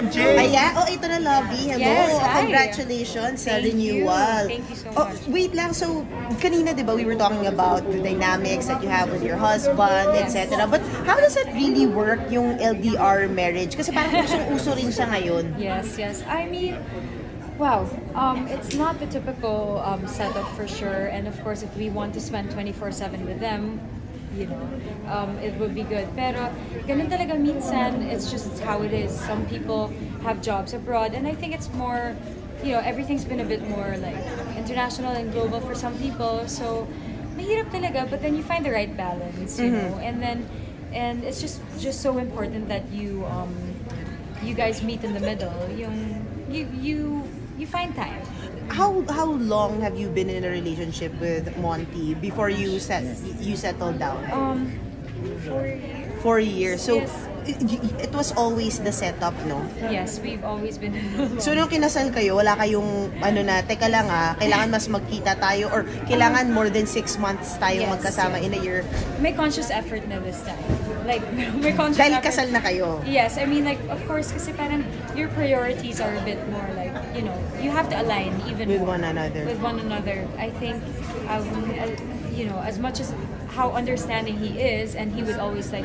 MJ! Ayan, ito na, Lovey. Hello. Yes, hi. Congratulations sa Thank you. renewal. Thank you so much. Wait lang. So, kanina, di ba, we were talking about the dynamics that you have with your husband, Yes. etc. But how does it really work, yung LDR marriage? Kasi parang usong-uso rin siya ngayon. Yes. I mean, wow. It's not the typical setup for sure. And of course, if we want to spend 24/7 with them, you know, it would be good. Pero ganun talaga minsan, it's just how it is. Some people have jobs abroad, and I think it's more, you know, everything's been a bit more like international and global for some people. So mahirap talaga, but then you find the right balance, you know, and it's just so important that you guys meet in the middle. You find time. How long have you been in a relationship with Monty before you settled down? 4 years. 4 years. So, Yes. it was always the setup, no? Yes, we've always been. So, nung kinasal kayo, wala kayong, teka lang kailangan mas magkita tayo or kailangan more than 6 months tayong Yes. magkasama in a year? May conscious effort na this time. Like, may conscious Dahil effort. kasal na kayo? Yes, I mean, like, of course, kasi parang your priorities are a bit more like, you know, you have to align even With more one another. With one another. I think, you know, as much as how understanding he is, and he would always like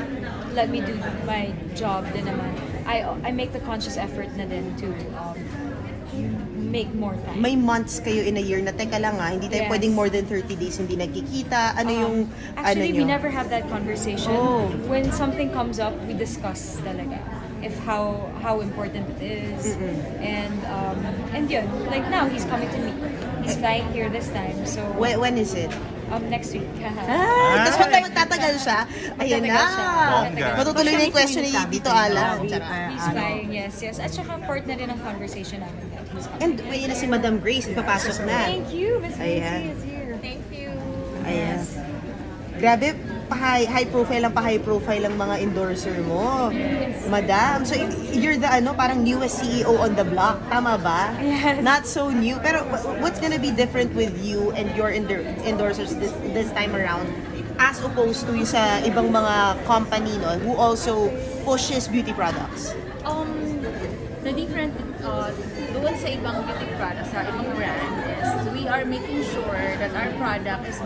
let me do my job din naman, I make the conscious effort na din to make more time. May months kayo in a year na teka lang hindi tayo Yes. pwedeng more than 30 days hindi nagkikita. Ano yung Actually, nyo? we never have that conversation. Oh. When something comes up, we discuss talaga if how important it is. And yun, like now he's coming to me. He's flying here this time. So When is it? next week. Tapos pag magtatagal siya, ayan na. Magtatagal siya. Bongga. Matutuloy na yung question ni Tito Alan. He's flying, yes. At saka part na rin ang conversation namin that he's coming. And may na si Madam Grace, ipapasok na. Thank you, Miss Ayan. Gracie is here. Thank you. Ayan. Grabe, high profile ang mga endorser mo. Madam, so you're the parang newest CEO on the block, tama ba? Yes. Not so new, pero what's gonna be different with you and your endorsers this time around as opposed to yung sa ibang mga company who also pushes beauty products? The different doon sa ibang beauty products, sa ibang brand is we are making sure that our product is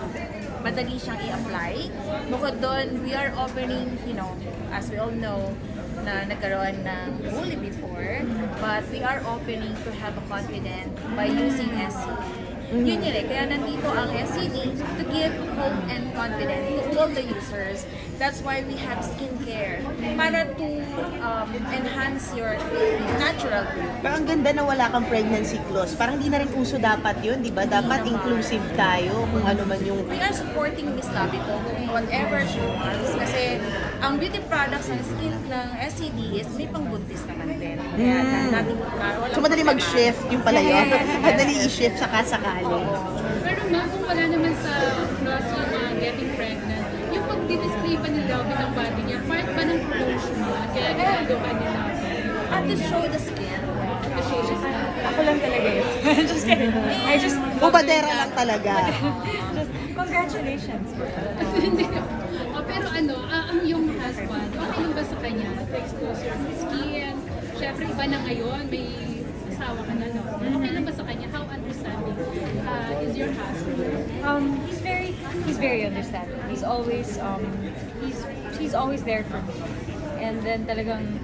madali siyang i-apply. Bukod doon, we are opening, you know, as we all know, na nagkaroon ng bully before, but we are opening to have a confidence by using SCD. Yun yun kaya nandito ang SCD to give hope and confidence to all the users. That's why we have skincare para to enhance your natural beauty. Parang ganda na wala kang pregnancy clause. Parang hindi na rin uso dapat yun, di ba? Dapat inclusive tayo kung ano man yung... We are supporting Miss Tabito kung whatever she wants kasi ang beauty products ng skin ng SCD is may pangbuntis naman din. Kaya natin So madali mag-shift yung pala yun. Madali i-shift sakali. Pero ma'am, kung wala naman sa clause yung getting pregnant, yung pag-display pa ni Lovey ng body niya, part ba ng promotion mo? Kaya ginagawa nila. at to show the skin. Ako lang talaga yun. Just kidding. I just... Bubadera lang talaga. Just, congratulations. Hindi. Pero ang yung husband, okay lang ba sa kanya to expose your skin? Siyempre, iba na ngayon, may asawa ka na, no? Okay lang ba sa kanya? How understanding is your husband? He's very understanding. He's always he's always there for me. And then talagang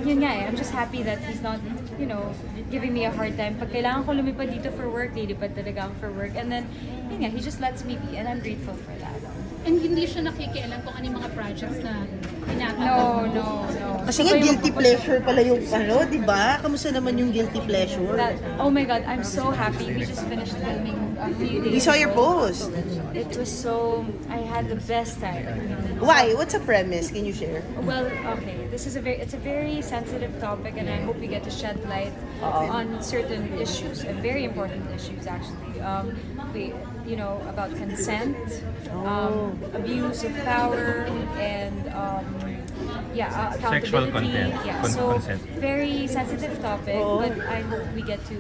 yun nga I'm just happy that he's not, you know, giving me a hard time. Pag kailangan ko lumipad dito for work, lilipad talaga ako for work. And then, yun nga, he just lets me be. And I'm grateful for that. And hindi siya nakikialam kung ano yung mga projects na ginagawa. No. Kasi nga guilty pleasure pala yung di ba? Kamusta naman yung guilty pleasure? Oh my God, I'm so happy. We just finished filming a few days We saw your ago. post. It was so, I had the best time. Why? What's the premise? Can you share? Well, okay, it's a very sensitive topic, and I hope we get to shed light on certain issues, and very important issues actually. You know, about consent, abuse of power, and accountability. Sexual content. Yeah, so consent. very sensitive topic, but I hope we get to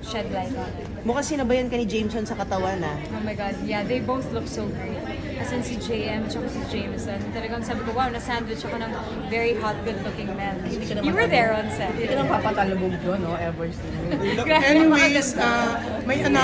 shed light on it. Mukhang sinabayan ka ni Jameson sa katawan Oh my God, yeah, they both look so great. as in si JM at si Jameson. Talagang sabi ko, wow, na-sandwich ako ng very hot, good-looking men. You were there on set. Hindi ka nang papatalabog doon, no? Ever since. Grabe, Anyways, may anak